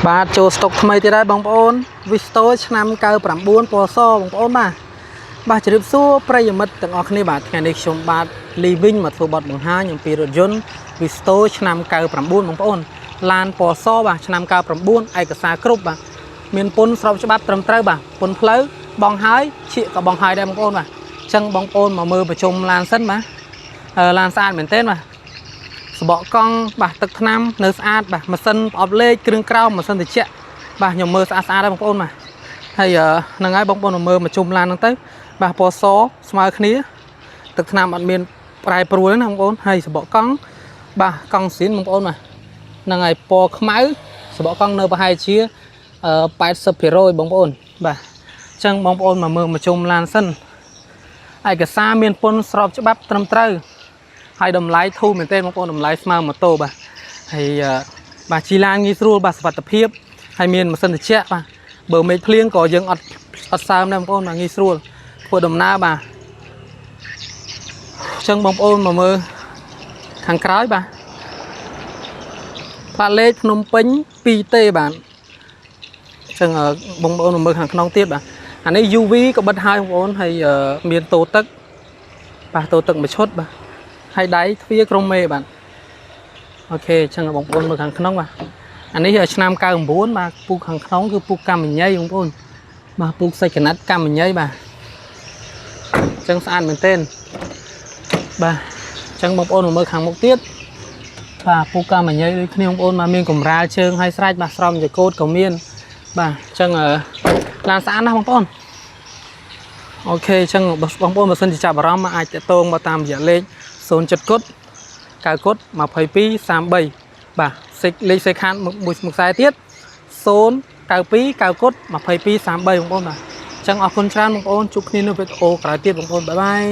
បាទចូលស្តុកថ្មីទៀតហើយបងប្អូនវីស្តូឆ្នាំ99ពណ៌សបងប្អូនបាទជ្រាបសួរប្រិយមិត្តទាំងអស់គ្នាបាទថ្ងៃនេះខ្ញុំបាទលីវិញមកធ្វើបទបង្ហាញអំពីរថយន្តវីស្តូឆ្នាំ99បងប្អូនឡានពណ៌សបាទឆ្នាំ99ឯកសារគ្រប់បាទមានពន្ធស្របច្បាប់ត្រឹមត្រូវបាទពន្ធផ្លូវបងហើយឈៀកក៏បងហើយដែរបងប្អូនបាទអញ្ចឹងបងប្អូនមកមើលប្រជុំឡានសិនបាទឡានស្អាតមែនទែនបាទសបកកង់បាទទឹកថ្នាំនៅស្អាតបាទម៉ាស៊ីនប្រអប់លេខគ្រឿងក្រោមម៉ាស៊ីនត្រជាក់បាទខ្ញុំមើលស្អាតហើយបងប្អូនបាទហើយហ្នឹងហើយបងប្អូនមើលមកជុំឡានហ្នឹងទៅបាទពណ៌សស្មើគ្នាទឹកថ្នាំអត់មានប្រែប្រួលណាបងប្អូនហើយសបកកង់បាទកង់ស៊ីនបងប្អូនបាទហ្នឹងហើយពណ៌ខ្មៅសបកកង់នៅប្រហែលជា80%បងប្អូនបាទអញ្ចឹងបងប្អូនមកមើលមកជុំឡានសិនឯកសារមានពន្ធស្របច្បាប់ត្រឹមត្រូវហើយតម្លៃធូរមែនទែនបងប្អូនតម្លៃស្មើម៉ូតូបាទហើយបាទជីឡានងាយស្រួលបាទសុវត្ថិភាពហើយមានម៉ាស៊ីនត្រជាក់បាទបើមេឃភ្លៀងក៏យើងអត់សើមដែរបងប្អូនបាទងាយស្រួលធ្វើដំណើរបាទអញ្ចឹងបងប្អូនមកមើលខាងក្រោយបាទផ្លាកលេខភ្នំពេញ 2T បាទអញ្ចឹងបងប្អូនមកមើលខាងក្នុងទៀតបាទអានេះ UV ក៏បិទហើយបងប្អូនហើយមានតូទឹកបាទតូទឹកមួយឈុតបាទហើយដៃទ្វារក្រុមមេបាទអូខេអញ្ចឹងបងប្អូនមើលខាងក្នុងបាទអានេះឆ្នាំ99បាទពូកខាងក្នុងគឺពូកកម្មញ្ញៃបងប្អូនបាទពូកសាច់កណាត់កម្មញ្ញៃបាទអញ្ចឹងស្អាតមែនទែនបាទអញ្ចឹងបងប្អូនមើលខាងមុខទៀតបាទពូកកម្មញ្ញៃដូចគ្នាបងប្អូនមកមានកម្រាលជើងហើយស្រេចបាទស្រោមជាកូតក៏មានបាទអញ្ចឹងឡានស្អាតណាស់បងប្អូនអូខេអញ្ចឹងបងប្អូនបើសិនជាចាប់អារម្មណ៍អាចតាក់ទងមកតាមរយៈលេខ07 គុត 9 គុត 22 33បាទលេខសេខានមួយខ្សែទៀត092 9 គុត 22 33បងប្អូនបាទអញ្ចឹងអរគុណច្រើនបងប្អូនជួបគ្នានៅវីដេអូក្រោយទៀតបងប្អូនបាយបាយ